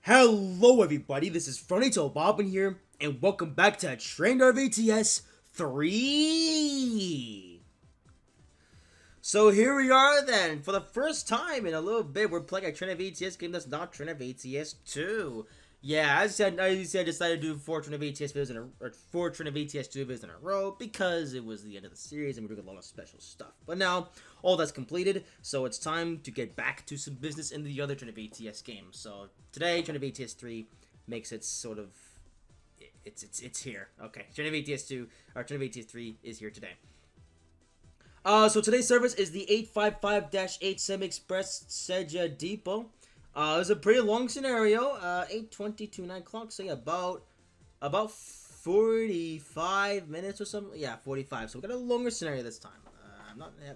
Hello everybody, this is Fronito Bobbin here, and welcome back to Drive ATS 3! So here we are then, for the first time in a little bit, we're playing a Drive ATS game that's not Drive ATS 2. Yeah, as I decided to do 4 Drive ATS videos in a, or 4 Drive ATS 2 videos in a row, because it was the end of the series and we're doing a lot of special stuff. But now, all that's completed, so it's time to get back to some business in the other Drive ATS game. So today, Drive ATS 3 makes it sort of, it's here. Okay, Drive ATS 2, or Drive ATS 3 is here today. So today's service is the 855-8 Semi-Express Seja Depot. It was a pretty long scenario, 8:20 to 9 o'clock, so yeah, about 45 minutes or something. Yeah, 45. So we got a longer scenario this time.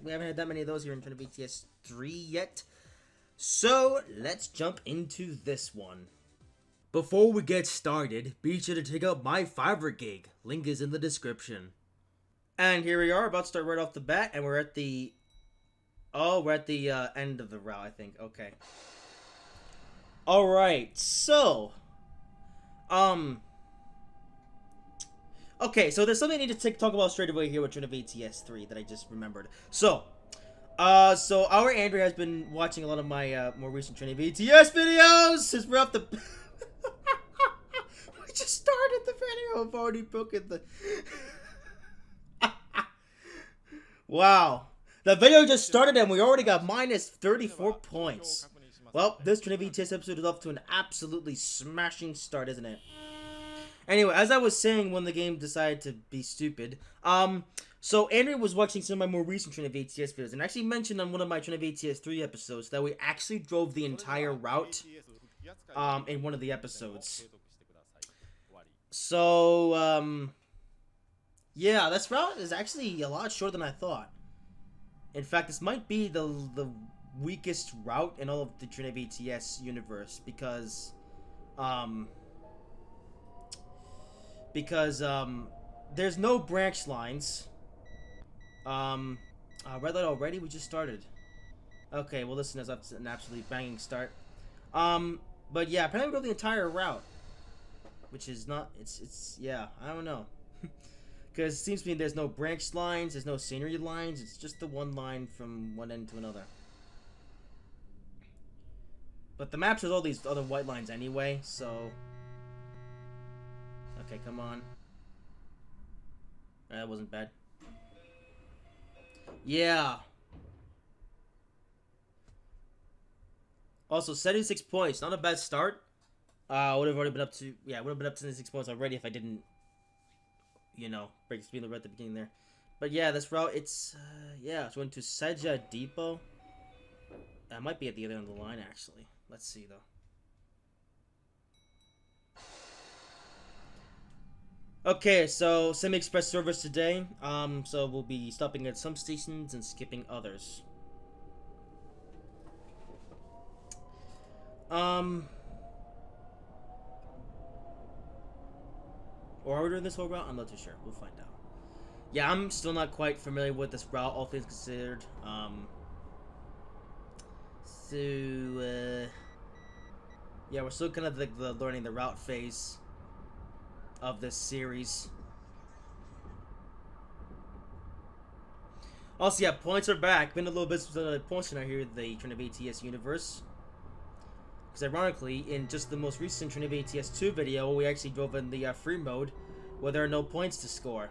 We haven't had that many of those here in Drive ATS 3 yet. So let's jump into this one. Before we get started, be sure to check out my Fiverr gig. Link is in the description. And here we are, about to start right off the bat, and we're at the end of the route, I think. Okay. Alright, so, okay, so there's something I need to talk about straight away here with Drive ATS 3 that I just remembered. So our Andrew has been watching a lot of my, more recent Drive ATS videos, since we're up the, we just started the video, I've already broken the, wow, the video just started and we already got minus 34 points. Well, this Drive ATS episode is off to an absolutely smashing start, isn't it? Anyway, as I was saying when the game decided to be stupid, so Andrew was watching some of my more recent Drive ATS videos, and actually mentioned on one of my Drive ATS 3 episodes that we actually drove the entire route, in one of the episodes. So, yeah, this route is actually a lot shorter than I thought. In fact, this might be the weakest route in all of the Drive ATS universe because there's no branch lines. Red light already? We just started. Okay, well listen, that's an absolutely banging start. But yeah, apparently we go the entire route, which is not, yeah, I don't know. Because it seems to me there's no branch lines, there's no scenery lines, it's just the one line from one end to another. But the map shows all these other white lines anyway, so... Okay, come on. That wasn't bad. Yeah. Also, 76 points. Not a bad start. Would have already been up to... Yeah, would have been up to 76 points already if I didn't... You know, break the speed limit at the beginning there. But yeah, this route, it's... yeah, it's going to Seja Depot. That might be at the other end of the line, actually. Let's see, though. Okay, so semi-express service today. So we'll be stopping at some stations and skipping others. Or are we doing this whole route? I'm not too sure. We'll find out. Yeah, I'm still not quite familiar with this route, all things considered. Yeah, we're still kind of like the learning the route phase of this series. Also, yeah, points are back. Been a little bit of points now here in the Drive ATS universe. Because ironically, in just the most recent Drive ATS 2 video, we actually drove in the free mode, where there are no points to score.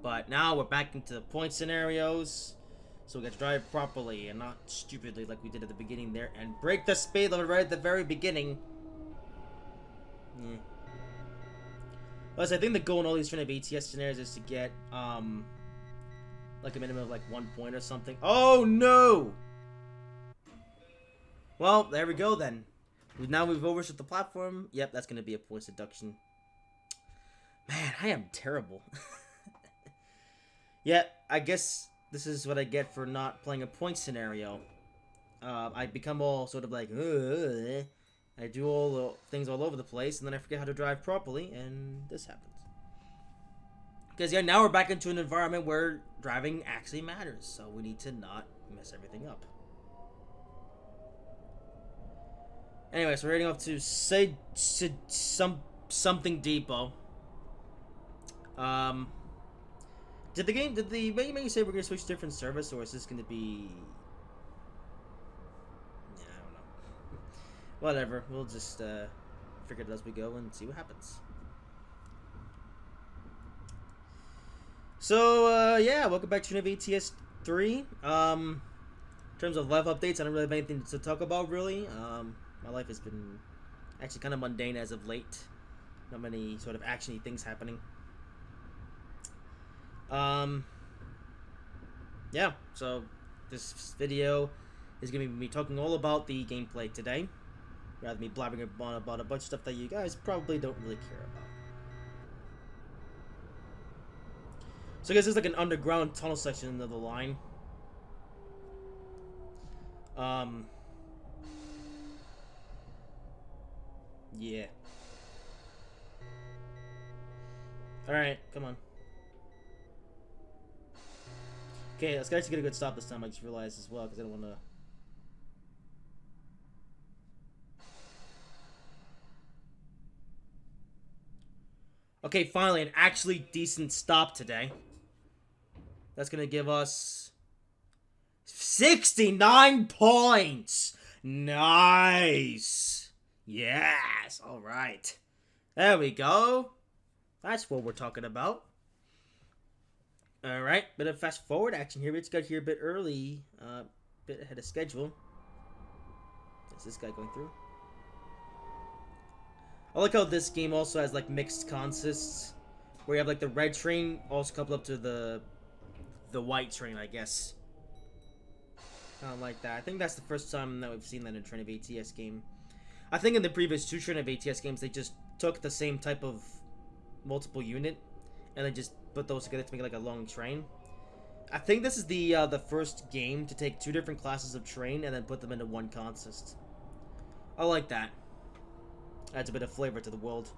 But now we're back into the point scenarios. So we got to drive properly and not stupidly like we did at the beginning there. And break the speed limit right at the very beginning. Yeah. Plus, I think the goal in all these Drive ATS scenarios is to get, like a minimum of like 1 point or something. Oh no! Well, there we go then. Now we've overshot the platform. Yep, that's going to be a point deduction. Man, I am terrible. Yeah, I guess... This is what I get for not playing a point scenario. I become all sort of like, I do all the things all over the place, and then I forget how to drive properly, and this happens. Because, yeah, now we're back into an environment where driving actually matters, so we need to not mess everything up. Anyway, so we're heading off to something depot. Did the make you say we're gonna switch to different service, or is this gonna be? Yeah, I don't know. Whatever. We'll just figure it as we go and see what happens. So yeah, welcome back to Drive ATS 3. In terms of life updates, I don't really have anything to talk about really. My life has been actually kind of mundane as of late. Not many sort of actiony things happening. Yeah, so this video is going to be me talking all about the gameplay today, rather than me blabbering about a bunch of stuff that you guys probably don't really care about. So I guess there's like an underground tunnel section of the line. Yeah. Alright, come on. Okay, let's actually get a good stop this time, I just realized as well, because I don't want to... Okay, finally, an actually decent stop today. That's going to give us 69 points. Nice. Yes. All right. There we go. That's what we're talking about. All right. Bit of fast forward action here. We just got here a bit early. Bit ahead of schedule. Is this guy going through? I like how this game also has like mixed consists, where you have like the red train also coupled up to the white train, I guess. Kind of like that. I think that's the first time that we've seen that in a Drive ATS game. I think in the previous two Drive ATS games, they just took the same type of multiple unit and then just put those together to make like a long train. I think this is the first game to take two different classes of train and then put them into one consist. I like that. Adds a bit of flavor to the world.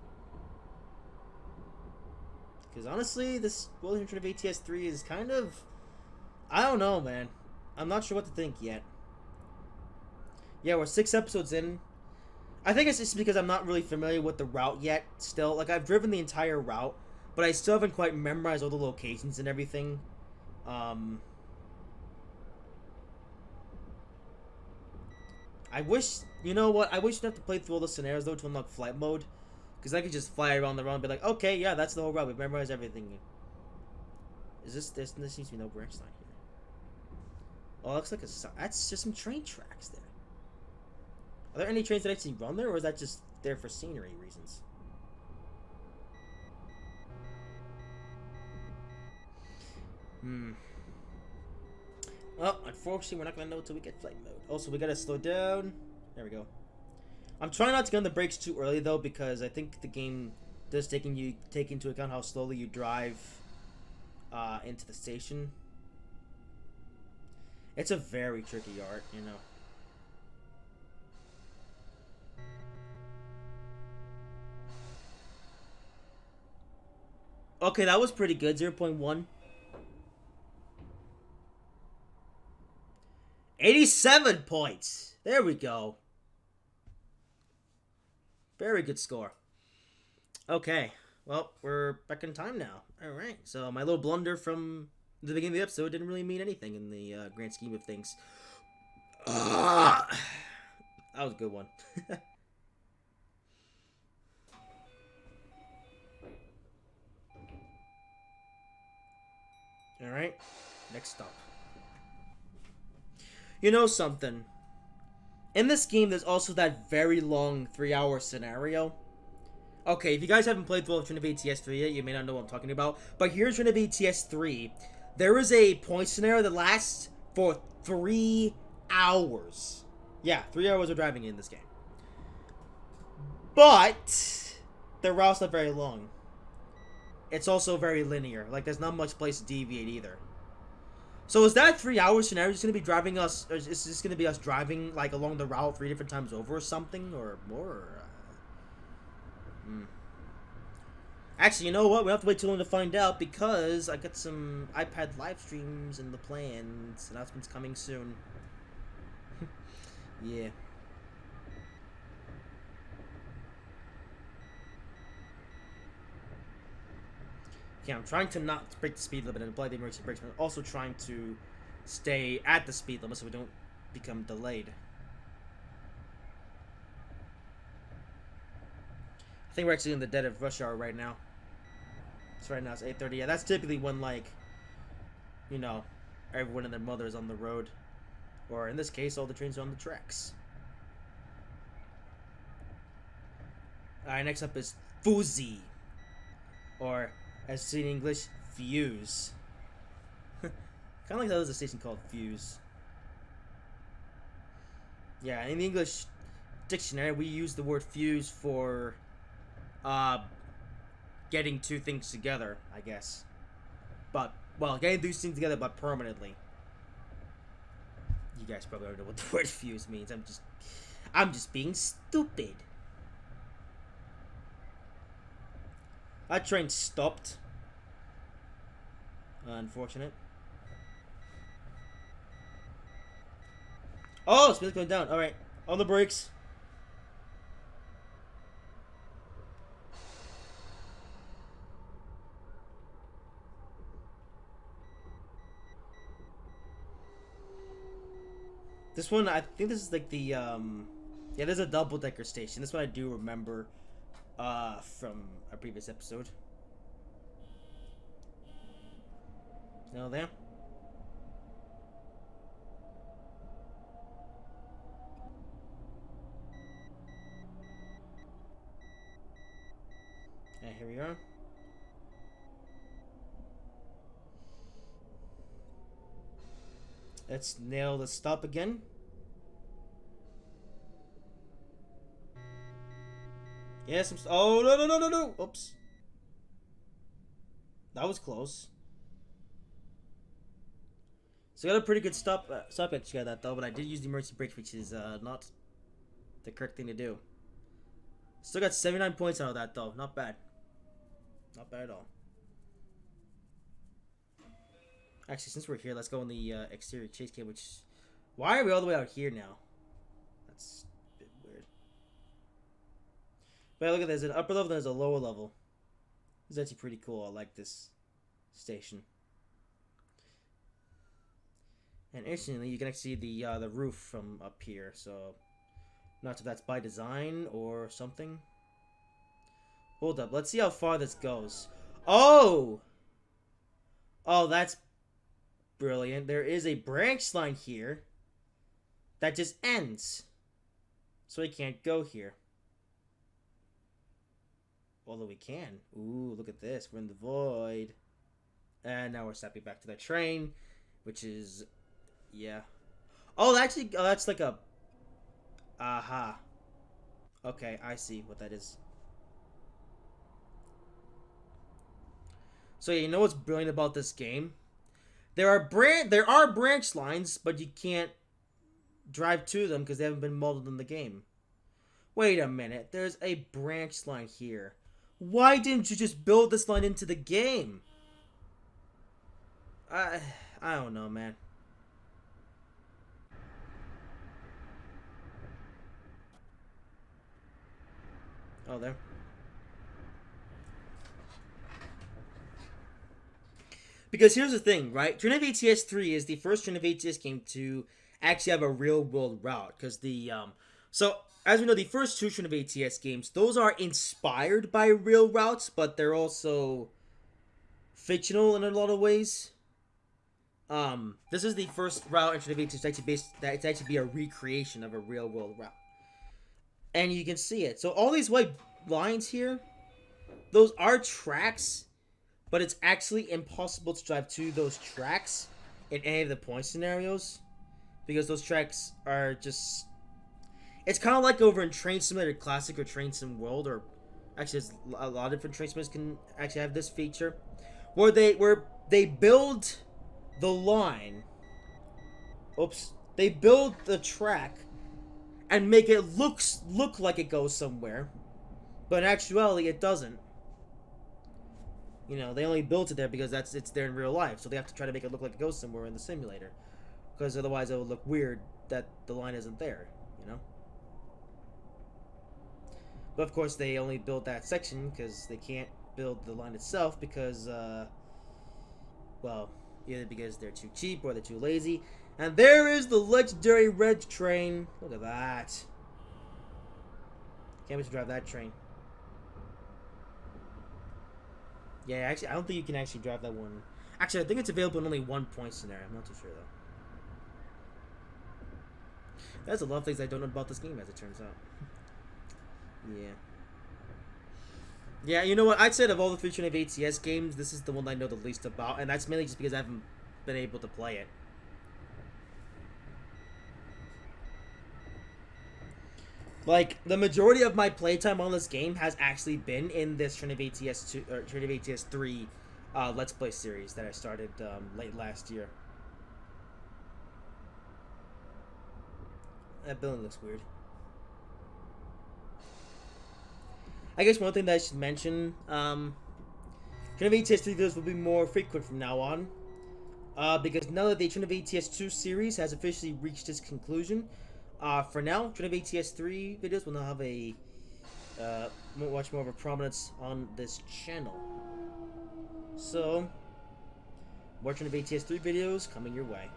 Because honestly, this world in Drive ATS 3 is kind of... I don't know, man. I'm not sure what to think yet. Yeah, we're 6 episodes in. I think it's just because I'm not really familiar with the route yet, still. Like, I've driven the entire route, but I still haven't quite memorized all the locations and everything. I wish, you know what, I wish you'd have to play through all the scenarios, though, to unlock flight mode. Because I could just fly around the road and be like, okay, yeah, that's the whole route. We've memorized everything. Is this, there seems to be no branch line here. Oh, it looks like that's just some train tracks there. Are there any trains that actually run there, or is that just there for scenery reasons? Well, unfortunately, we're not going to know until we get flight mode. Also, we got to slow down. There we go. I'm trying not to get on the brakes too early, though, because I think the game does take into account how slowly you drive into the station. It's a very tricky art, you know. Okay, that was pretty good. 0.1. 87 points. There we go. Very good score. Okay. Well, we're back in time now. Alright. So my little blunder from the beginning of the episode didn't really mean anything in the grand scheme of things. That was a good one. Alright. Next stop. You know something? In this game, there's also that very long 3-hour scenario. Okay, if you guys haven't played through all of Drive ATS 3 yet, you may not know what I'm talking about. But here's Drive ATS 3. There is a point scenario that lasts for 3 hours. Yeah, 3 hours of driving in this game. But the route's not very long. It's also very linear. Like, there's not much place to deviate either. So is that 3-hour scenario just going to be driving us, or is this going to be us driving, like, along the route 3 different times over or something, or more? Or, Actually, you know what? We have to wait too long to find out, because I got some iPad live streams in the plans. Announcements coming soon. Yeah. Okay, I'm trying to not break the speed limit and apply the emergency brakes, but I'm also trying to stay at the speed limit so we don't become delayed. I think we're actually in the dead of rush hour right now. So right now it's 8:30. Yeah, that's typically when, like, you know, everyone and their mother is on the road. Or in this case, all the trains are on the tracks. Alright, next up is Fuzzy. Or, as seen in English, Fuse. Kind of like that was a station called Fuse. Yeah, in the English dictionary, we use the word fuse for getting two things together, I guess. But, well, getting these things together, but permanently. You guys probably don't know what the word fuse means. I'm just being stupid. That train stopped. Unfortunate. Oh, speed's going down. Alright. On the brakes. This one, I think this is like the, yeah, there's a double-decker station. This one I do remember, from a previous episode. No, there. And here we are. Let's nail the stop again. Yes, oh, no. Oops. That was close. So I got a pretty good stop at that though, but I did use the emergency brake, which is not the correct thing to do. Still got 79 points out of that though. Not bad. Not bad at all. Actually, since we're here, let's go on the exterior chase cam, which... Why are we all the way out here now? That's a bit weird. But look at this. There's an upper level, there's a lower level. This is actually pretty cool. I like this station. And interestingly, you can actually see the roof from up here. So, not sure if that's by design or something. Hold up. Let's see how far this goes. Oh! Oh, that's brilliant. There is a branch line here that just ends. So we can't go here. Although we can. Ooh, look at this. We're in the void. And now we're stepping back to the train, which is... Yeah. Oh, actually, oh, that's like a... Aha. Okay, I see what that is. So, yeah, you know what's brilliant about this game? There are branch lines, but you can't drive to them because they haven't been modeled in the game. Wait a minute. There's a branch line here. Why didn't you just build this line into the game? I don't know, man. Oh, there. Because here's the thing, right? Drive ATS 3 is the first Drive ATS game to actually have a real-world route. Because so, as we know, the first two Drive ATS games, those are inspired by real routes, but they're also fictional in a lot of ways. This is the first route in Drive ATS that's actually be a recreation of a real-world route. And you can see it. So all these white lines here, those are tracks, but it's actually impossible to drive to those tracks in any of the point scenarios, because those tracks are just... It's kind of like over in Train Simulator Classic or Train Sim World, or actually there's a lot of different train simulators can actually have this feature, where they build the line. Oops. They build the track and make it look like it goes somewhere, but in actuality it doesn't. You know, they only built it there because it's there in real life, so they have to try to make it look like it goes somewhere in the simulator, because otherwise it would look weird that the line isn't there, you know? But of course they only built that section because they can't build the line itself because, well, either because they're too cheap or they're too lazy. And there is the legendary red train. Look at that. Can't wait to drive that train. Yeah, actually, I don't think you can actually drive that one. Actually, I think it's available in only one point scenario. I'm not too sure, though. There's a lot of things I don't know about this game, as it turns out. Yeah. Yeah, you know what? I'd say of all the Drive ATS games, this is the one I know the least about, and that's mainly just because I haven't been able to play it. Like, the majority of my playtime on this game has actually been in this Drive ATS 2 or Drive ATS 3 Let's Play series that I started late last year. That building looks weird. I guess one thing that I should mention, Drive ATS 3 videos will be more frequent from now on. Because now that the Drive ATS 2 series has officially reached its conclusion, for now, Drive ATS 3 videos will now have a much more of a prominence on this channel. So, more Drive ATS 3 videos coming your way.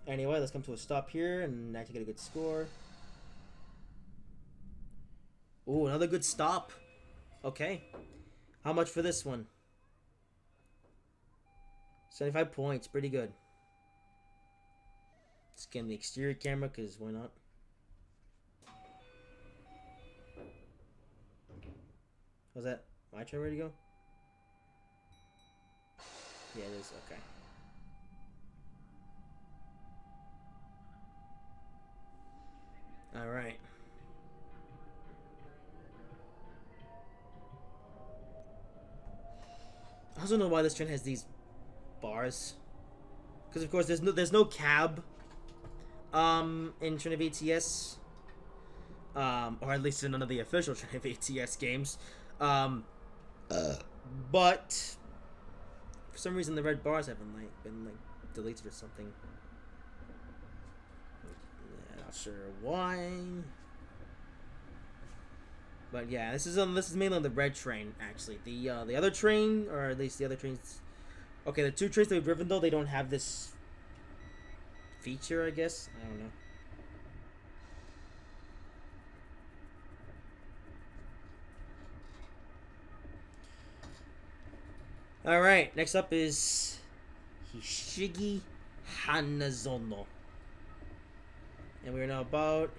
Anyway, let's come to a stop here and actually get a good score. Ooh, another good stop. Okay. How much for this one? 75 points. Pretty good. Scan the exterior camera, because why not? Was that my turn ready to go? Yeah, it is. Okay. Alright. I also don't know why this train has these bars. Because of course there's no cab in Drive ATS. Or at least in none of the official Drive ATS games. But for some reason the red bars haven't been deleted or something. Yeah, not sure why. But yeah, this is mainly on the red train actually. The other train, or at least the other trains. Okay, the two trains that we've driven though, they don't have this feature, I guess. I don't know. Alright, next up is Hishigi Hanazono. And we're now about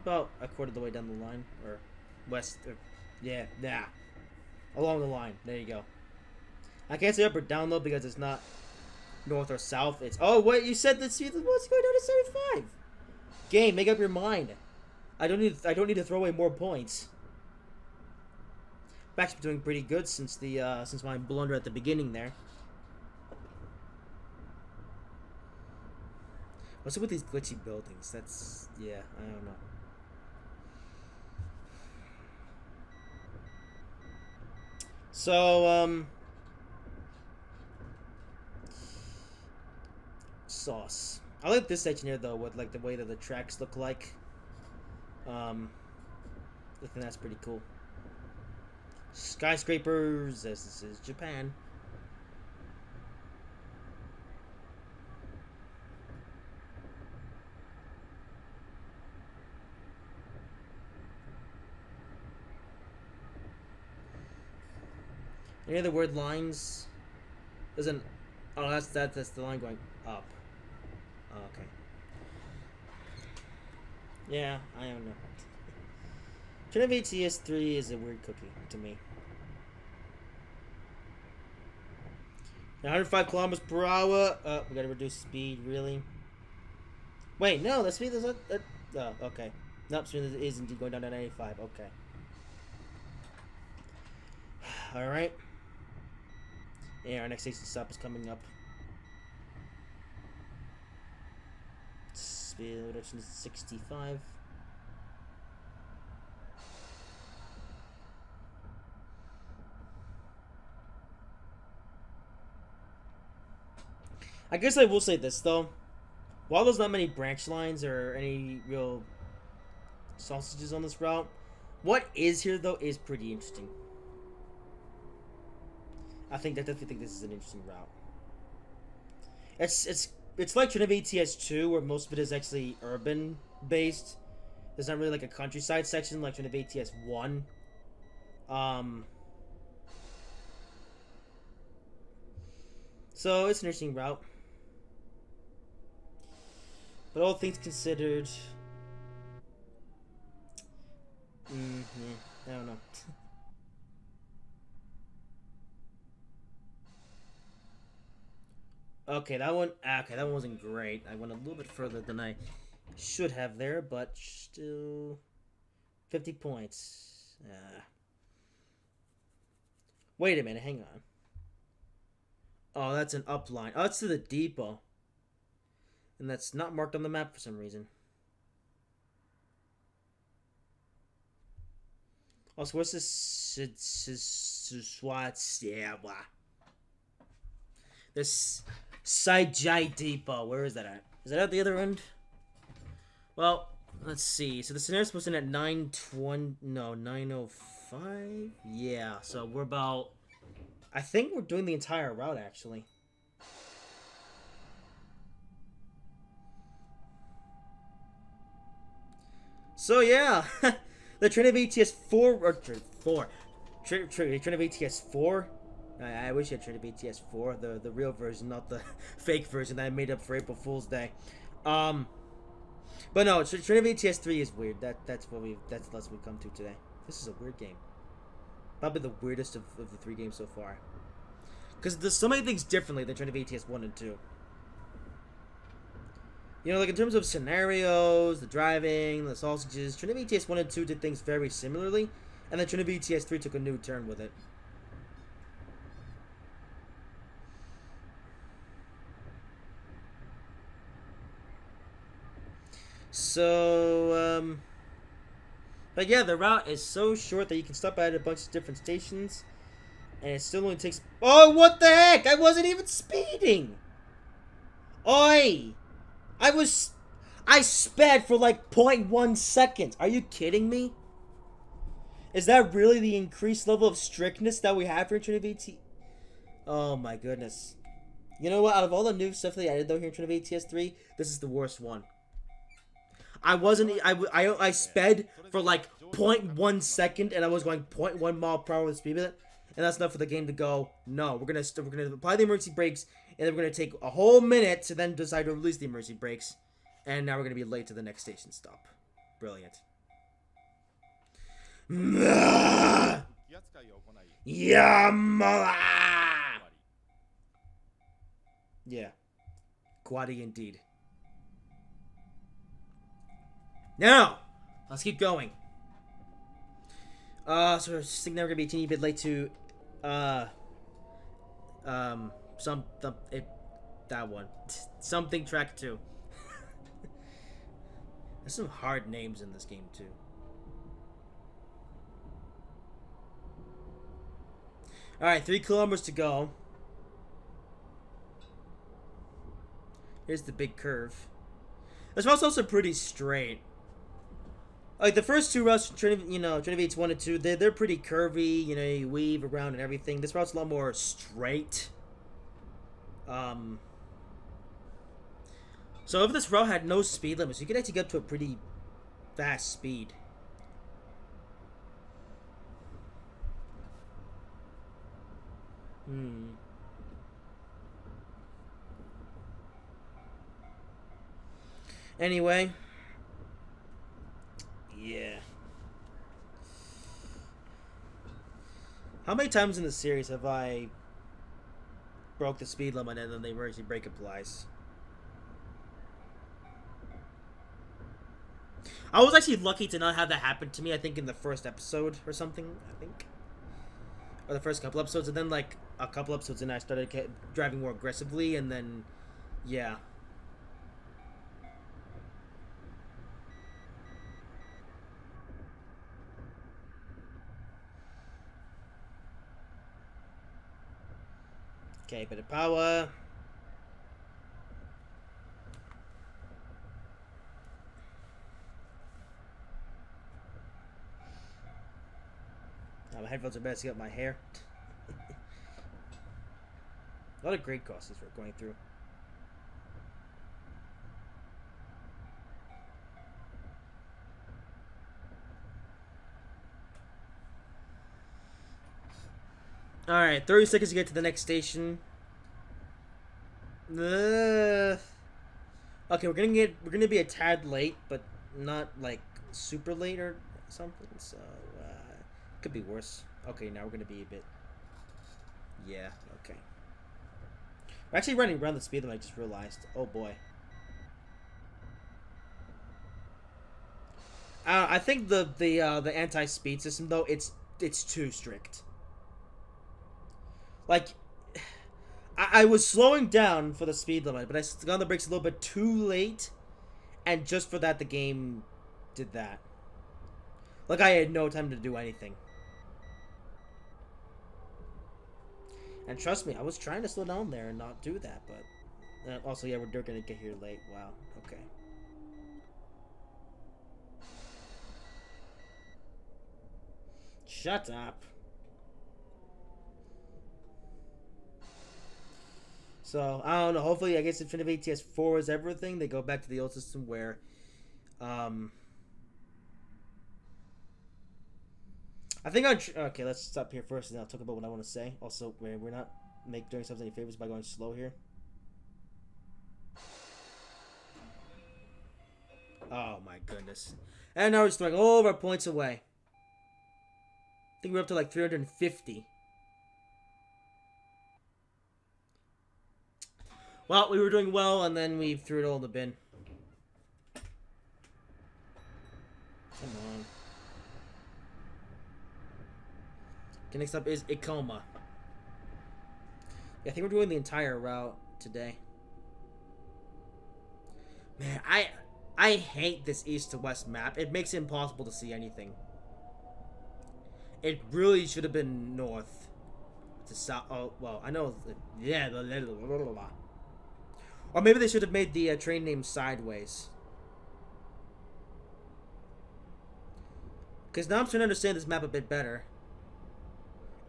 a quarter of the way down the line. Or west. Yeah. Along the line. There you go. I can't say up or down though because it's not north or south. It's... Oh, wait, you said the speed was going down to 75. Game, make up your mind. I don't need to throw away more points. I've actually been doing pretty good since my blunder at the beginning there. What's up with these glitchy buildings? That's... yeah, I don't know. So, sauce. I like this section here though, with like the way that the tracks look like. I think that's pretty cool. Skyscrapers, as this is Japan. Any other word lines? Doesn't... Oh, that's the line going up. Oh, okay. Yeah, I don't know. Drive ATS 3 is a weird cookie to me. 105 kilometers per hour. We gotta reduce speed, really? Wait, no, the speed is... oh, okay. Nope, speed is indeed going down to 95. Okay. Alright. Yeah, our next station stop is coming up. Speed reduction is 65. I guess I will say this though. While there's not many branch lines or any real sausages on this route, What is here though is pretty interesting. I definitely think this is an interesting route. It's like Drive ATS 2, where most of it is actually urban based. There's not really like a countryside section like Drive ATS 1. So it's an interesting route. But all things considered, I don't know. Okay, that one. Okay, that one wasn't great. I went a little bit further than I should have there, but still, 50 points. Wait a minute, hang on. Oh, that's an upline. Oh, that's to the depot, and that's not marked on the map for some reason. Also, what's this? This Saijai Depot. Where is that at? Is that at the other end? Well, let's see. So the scenario's supposed to end at 9:20. No, 9:05. Yeah. So we're about. I think we're doing the entire route actually. So yeah, the Trinity ATS 4 or 4, Trinity ATS 4. I wish I had Trinity ATS 4, the real version, not the fake version that I made up for April Fool's Day. But no, Trinity ATS 3 is weird. That's the less we come to today. This is a weird game. Probably the weirdest of the 3 games so far. Because there's so many things differently than Trinity ATS 1 and 2. You know, like in terms of scenarios, the driving, the sausages, Trinity ATS 1 and 2 did things very similarly, and then Trinity ATS 3 took a new turn with it. So, but yeah, the route is so short that you can stop at a bunch of different stations, and it still only takes. Oh, what the heck! I wasn't even speeding! Oi! I sped for like 0.1 seconds. Are you kidding me? Is that really the increased level of strictness that we have for Trinity ATS? Oh my goodness. You know what? Out of all the new stuff they added though here in Trinity ATS 3, this is the worst one. I sped for like 0.1 second and I was going 0.1 mile per hour with speed limit, and that's enough for the game to go, no, we're gonna apply the emergency brakes, and then we're gonna take a whole minute to then decide to release the emergency brakes, and now we're gonna be late to the next station stop. Brilliant. Yamala! Yeah. Quaddy indeed. Now, let's keep going. So I just think now we're gonna be a teeny bit late to, that one. Something track 2. There's some hard names in this game too. Alright, 3 kilometers to go. Here's the big curve. This route's also pretty straight. Like the first 2 routes, Trinity ATS 1 and 2, they're pretty curvy. You know, you weave around and everything. This route's a lot more straight. So if this route had no speed limits, you could actually get to a pretty fast speed. Anyway. Yeah. How many times in the series have I broke the speed limit and then the emergency brake applies? I was actually lucky to not have that happen to me, I think in the first episode or something, or the first couple episodes, and then like a couple episodes in I started driving more aggressively, and then yeah. Okay, bit of power. my headphones are messing up my hair. A lot of great courses we're going through. Alright, 30 seconds to get to the next station. Okay, we're gonna be a tad late, but not like super late or something, so could be worse. Okay, now we're gonna be a bit. Yeah, okay. We're actually running around the speed limit, I just realized. Oh boy. I think the anti-speed system though, it's too strict. Like, I was slowing down for the speed limit, but I got on the brakes a little bit too late, and just for that, the game did that. Like, I had no time to do anything. And trust me, I was trying to slow down there and not do that, but... also, yeah, we're gonna get here late. Wow, okay. Shut up. So, I don't know. Hopefully, I guess if Drive ATS 4 is everything, they go back to the old system where, I think okay, let's stop here first and I'll talk about what I want to say. Also, we're not doing ourselves any favors by going slow here. Oh my goodness. And now we're just throwing all of our points away. I think we're up to like 350. Well, we were doing well, and then we threw it all in the bin. Come on. Okay, next up is Ikoma. Yeah, I think we're doing the entire route today. Man, I hate this east to west map. It makes it impossible to see anything. It really should have been north to south. Oh, well, I know. Yeah. Or maybe they should have made the train name sideways. Because now I'm trying to understand this map a bit better.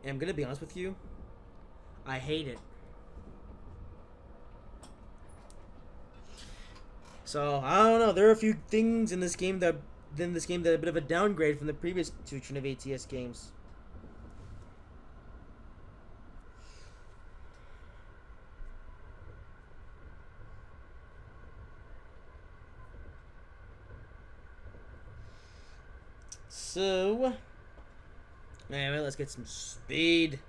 And I'm going to be honest with you. I hate it. So, I don't know. There are a few things in this game that are a bit of a downgrade from the previous two Drive ATS games. So, anyway, let's get some speed.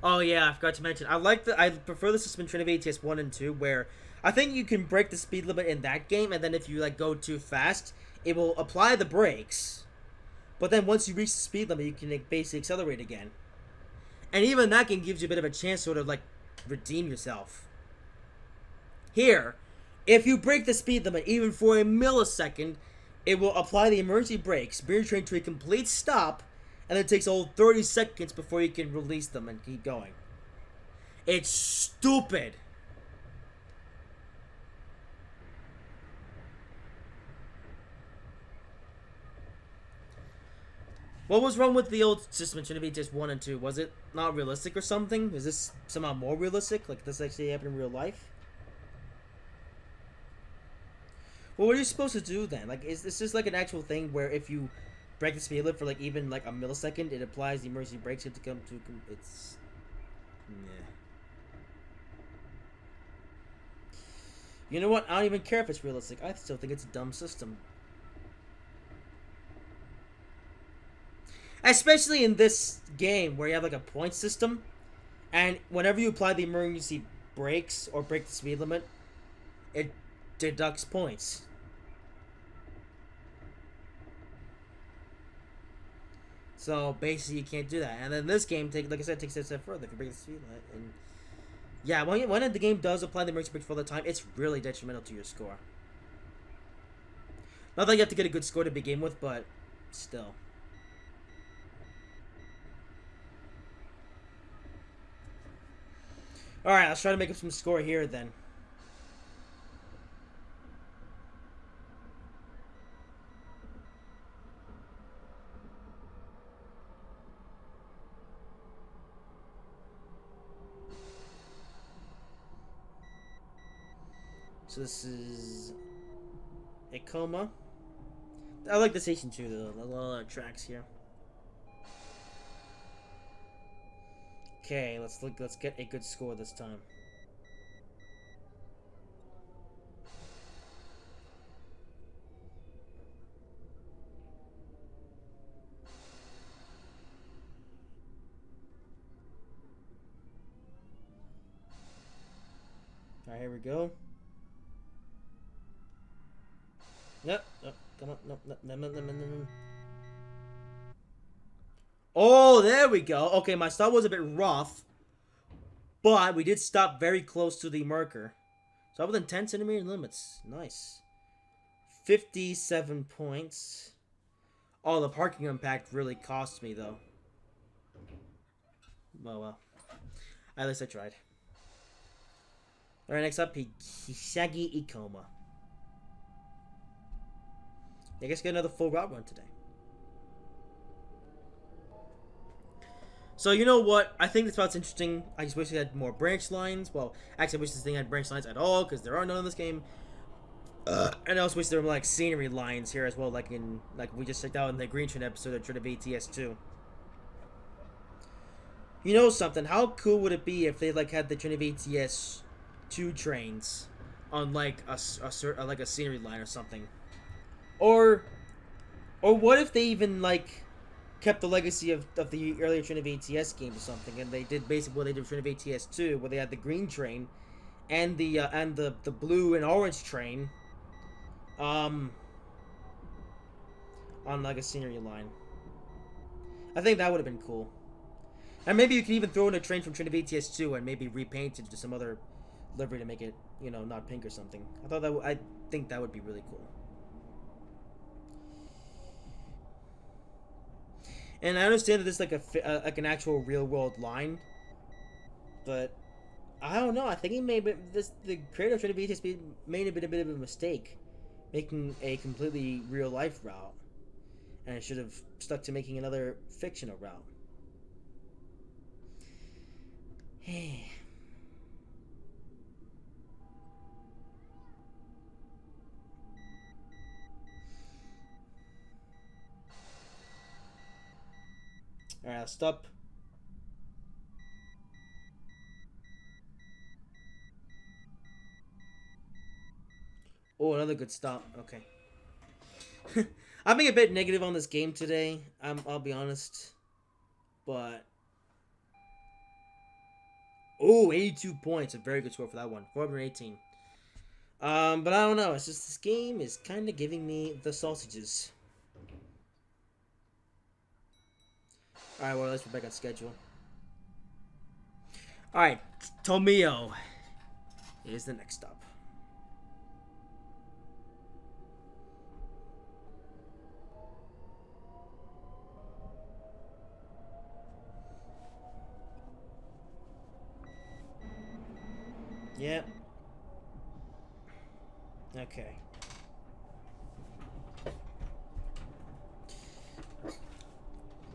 Oh yeah, I forgot to mention. I prefer the system in Drive ATS 1 and 2, where I think you can break the speed limit in that game, and then if you like go too fast, it will apply the brakes. But then once you reach the speed limit, you can like, basically accelerate again. And even that game gives you a bit of a chance to sort of like redeem yourself. Here, if you break the speed limit even for a millisecond, it will apply the emergency brakes, bring your train to a complete stop, and it takes all 30 seconds before you can release them and keep going. It's stupid. What was wrong with the old system in Drive ATS 1 and 2? Was it not realistic or something? Is this somehow more realistic? Like this actually happened in real life? Well, what are you supposed to do then? Like, is this just like an actual thing where if you break the speed limit for like even like a millisecond, it applies the emergency brakes to come to? It's yeah. You know what? I don't even care if it's realistic. I still think it's a dumb system. Especially in this game where you have like a point system, and whenever you apply the emergency brakes or break the speed limit, it deducts points. So basically, you can't do that. And then this game, like I said, takes it a step further. If you break the speed limit, and yeah, when the game does apply the emergency brakes for the time, it's really detrimental to your score. Not that you have to get a good score to begin with, but still. Alright, let's try to make up some score here then. So this is Ikoma. I like the station too, though. A lot of tracks here. Okay, let's look. Let's get a good score this time. All right, here we go. Yep. Come on. No. Oh, there we go. Okay, my stop was a bit rough, but we did stop very close to the marker. So within 10 centimeter limits. Nice. 57 points. Oh, the parking impact really cost me, though. Oh, well. At least I tried. Alright, next up, Hisagi Ikoma. I guess get another full route run today. So, you know what? I think this route's interesting. I just wish it had more branch lines. Well, actually, I wish this thing had branch lines at all, because there are none in this game. And I also wish there were, like, scenery lines here as well, like we just checked out in the Green Train episode of Drive ATS 2. You know something? How cool would it be if they, like, had the Drive ATS 2 trains on, like, a scenery line or something? Or what if they even, like, kept the legacy of the earlier Drive ATS games or something, and they did basically what they did with Drive ATS 2, where they had the green train and the blue and orange train on like a scenery line. I think that would have been cool. And maybe you could even throw in a train from Drive ATS 2 and maybe repaint it to some other livery to make it, you know, not pink or something. I think that would be really cool. And I understand that this is like an actual real world line, but I don't know. I think the creator of Drive ATS made a bit of a mistake, making a completely real life route, and it should have stuck to making another fictional route. Hey. Alright, I'll stop. Oh, another good stop. Okay. I'm being a bit negative on this game today. I'll be honest. But... oh, 82 points. A very good score for that one. 418. But I don't know. It's just this game is kind of giving me the sausages. Alright, well, let's be back on schedule. Alright, Tomio is the next stop. Yep. Okay.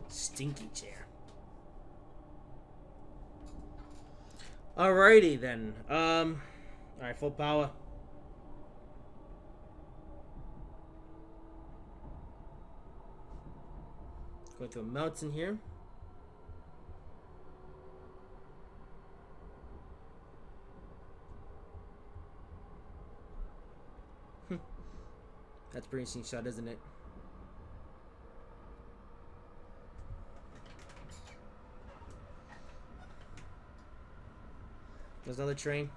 Stinky chair. Alrighty then. Alright, full power. Going through a mountain here. That's a pretty interesting shot, isn't it? There's another train.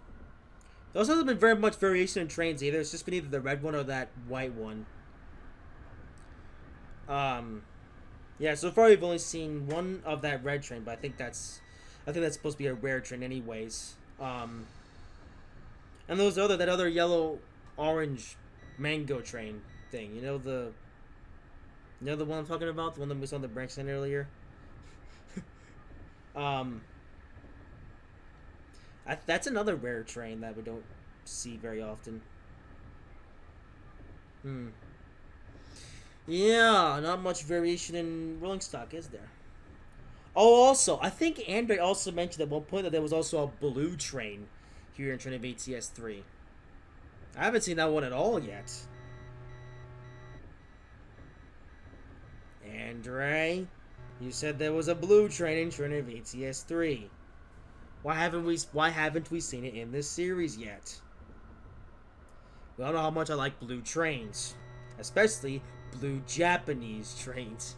There also hasn't been very much variation in trains either. It's just been either the red one or that white one. Yeah, so far we've only seen one of that red train, but I think that's supposed to be a rare train anyways. And that other yellow orange mango train thing. You know the one I'm talking about? The one that we saw on the branch line earlier? That's another rare train that we don't see very often. Yeah, not much variation in rolling stock, is there? Oh, also, I think Andre also mentioned at one point that there was also a blue train here in Drive ATS 3. I haven't seen that one at all yet. Andre, you said there was a blue train in Trinity ATS 3. Why haven't we seen it in this series yet? We all know how much I like blue trains, especially blue Japanese trains.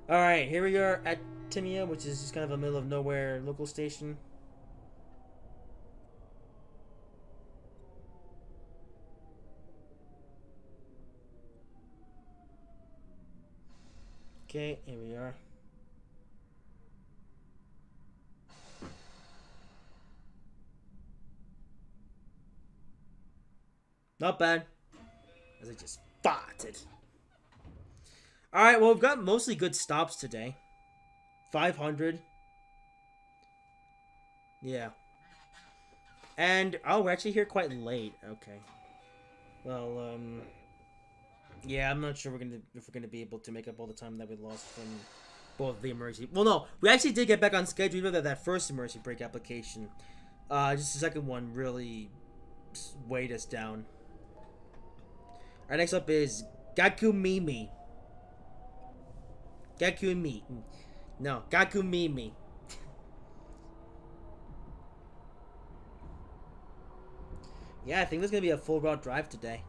Alright, here we are at Timia, which is just kind of a middle of nowhere local station. Okay, here we are. Not bad. As I just farted. Alright, well, we've got mostly good stops today. 500. Yeah. And, oh, we're actually here quite late. Okay. Well, yeah, I'm not sure if we're gonna be able to make up all the time that we lost from both the emergency. Well, no, we actually did get back on schedule. You know that first emergency break application. Just the second one really weighed us down. Alright, next up is Gaku Mimi. Gaku Mi. No, Gaku Mimi. Yeah, I think there's gonna be a full route drive today.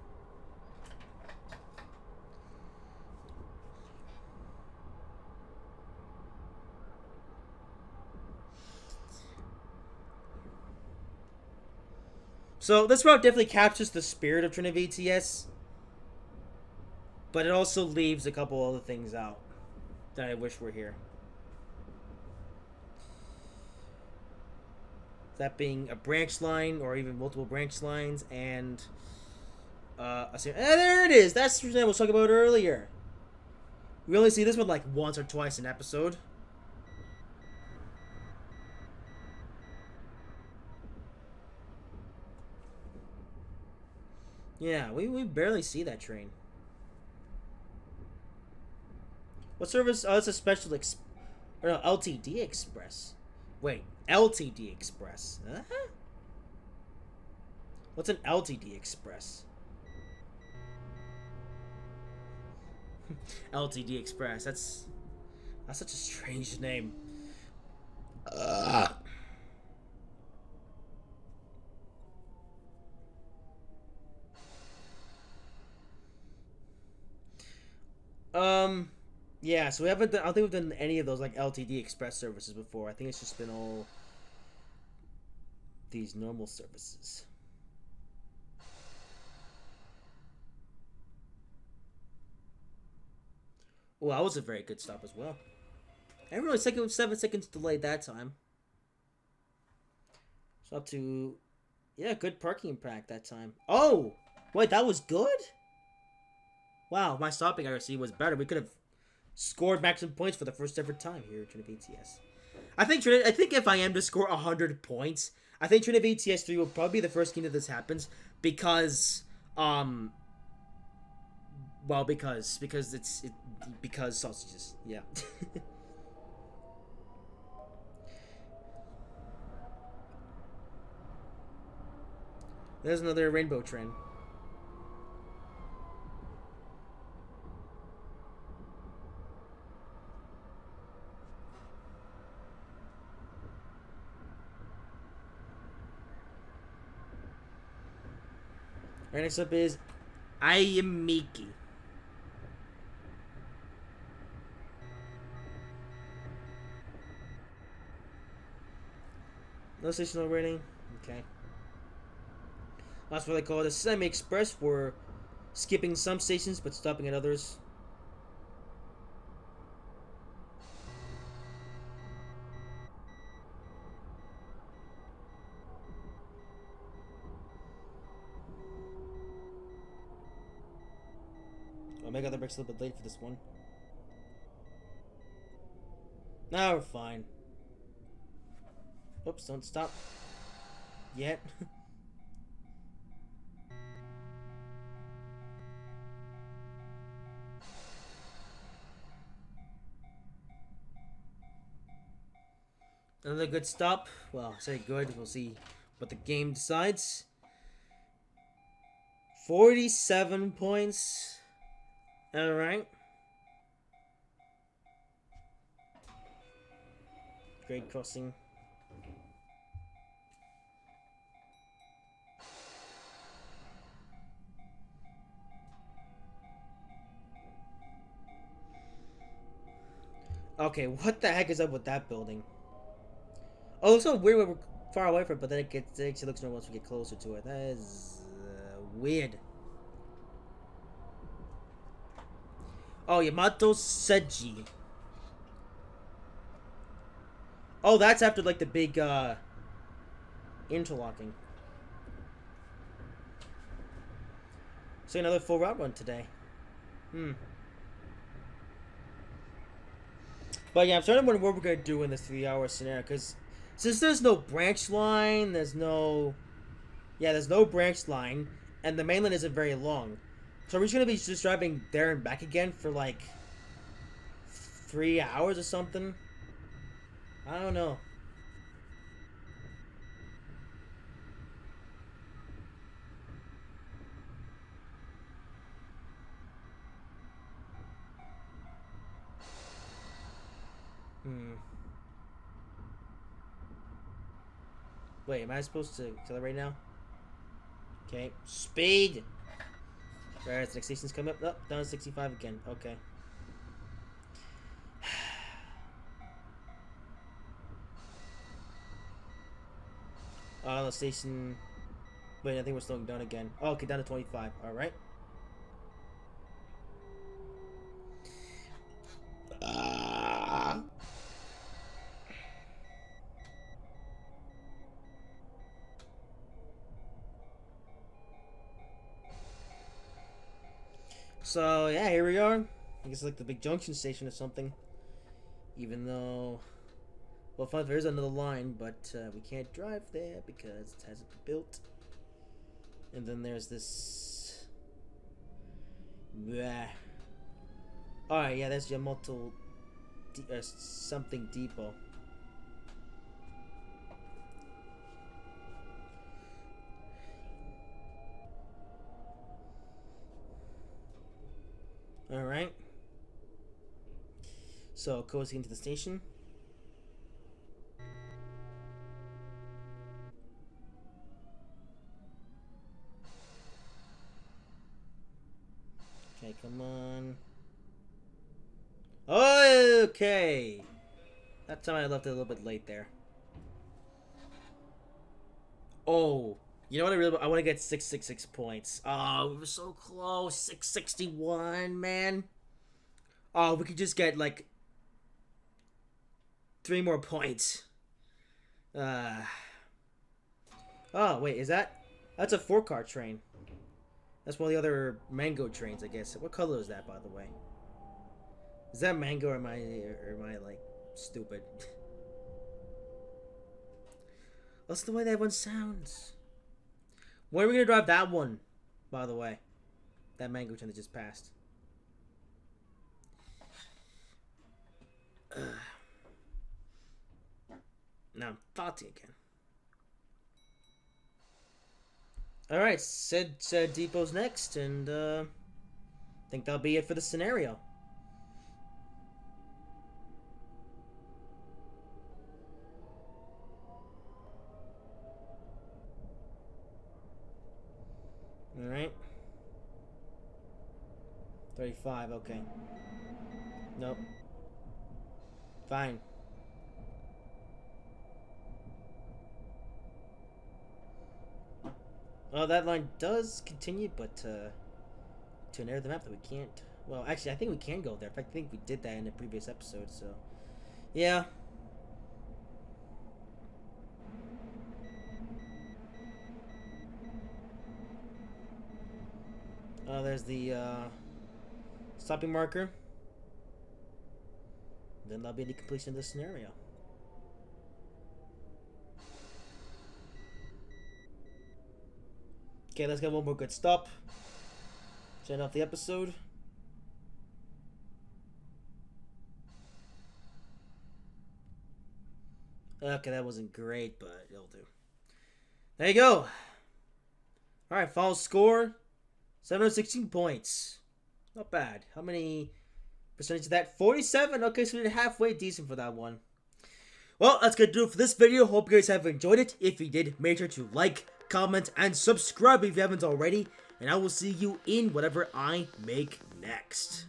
So this route definitely captures the spirit of Drive ATS, but it also leaves a couple other things out that I wish were here. That being a branch line, or even multiple branch lines, and there it is. That's what I was talking about earlier. We only see this one like once or twice an episode. Yeah, we barely see that train. What service? Oh, it's a special or no, LTD Express. Wait, LTD Express. Uh-huh. What's an LTD Express? LTD Express. That's such a strange name. Yeah. So we haven't. I don't think we've done any of those like LTD Express services before. I think it's just been all these normal services. Well, that was a very good stop as well. And really, 7 seconds delayed that time. So up to, yeah, good parking impact that time. Oh, wait, that was good? Wow, my stopping accuracy was better. We could have scored maximum points for the first ever time here at Trinity ATS. I think if I am to score 100 points, I think Trinity ATS 3 will probably be the first game that this happens because, well, because because sausages, yeah. There's another rainbow train. Right, next up is Ayamiki. No stational rating. Okay. That's what they call it a semi-express for skipping some stations but stopping at others. Oh my god, the break's a little bit late for this one. Now we're fine. Oops, don't stop. Yet. Another good stop. Well, I say good. We'll see what the game decides. 47 points. Alright. Great crossing. Okay, what the heck is up with that building? Oh, it's so weird when we're far away from it, but then it actually looks normal once we get closer to it. That is weird. Oh, Yamato Seiji. Oh, that's after like the big interlocking. So another full route run today. But yeah, I'm starting to wonder what we're gonna do in this 3-hour scenario, because since there's no branch line, there's no branch line, and the mainland isn't very long. So we're just gonna be just driving there and back again for like 3 hours or something. I don't know. Wait, am I supposed to accelerate now? Okay, speed. Alright, the next station's coming up. Oh, down to 65 again. Okay. The station. Wait, I think we're slowing down again. Oh, okay, down to 25. Alright. So, yeah, here we are. I guess it's like the big junction station or something. Even though, well, there is another line, but we can't drive there because it hasn't been built. And then there's this. Bleh. Alright, yeah, that's Yamato something depot. Alright. So, coasting into the station. Okay, come on. Okay. That time I left it a little bit late there. Oh, you know what I want to get 666 points. Oh, we were so close. 661, man. Oh, we could just get like 3 more points. Oh, wait, is that? That's a 4-car train. That's one of the other mango trains, I guess. What color is that, by the way? Is that mango or am I like stupid? What's the way that one sounds? When are we gonna drive that one, by the way? That mango train that just passed. Now I'm thoughty again. Alright, said depot's next, and I think that'll be it for the scenario. Alright. 35, okay. Nope. Fine. Well, that line does continue, but to an area of the map that we can't. Well, actually, I think we can go there. In fact, I think we did that in the previous episode, so. Yeah. There's the stopping marker. Then that'll be the completion of the scenario. Okay, let's get one more good stop. Turn off the episode. Okay, that wasn't great, but it'll do. There you go. Alright, final score. 716 points. Not bad. How many percentage of that? 47? Okay, so we did halfway decent for that one. Well, that's gonna do it for this video. Hope you guys have enjoyed it. If you did, make sure to like, comment, and subscribe if you haven't already. And I will see you in whatever I make next.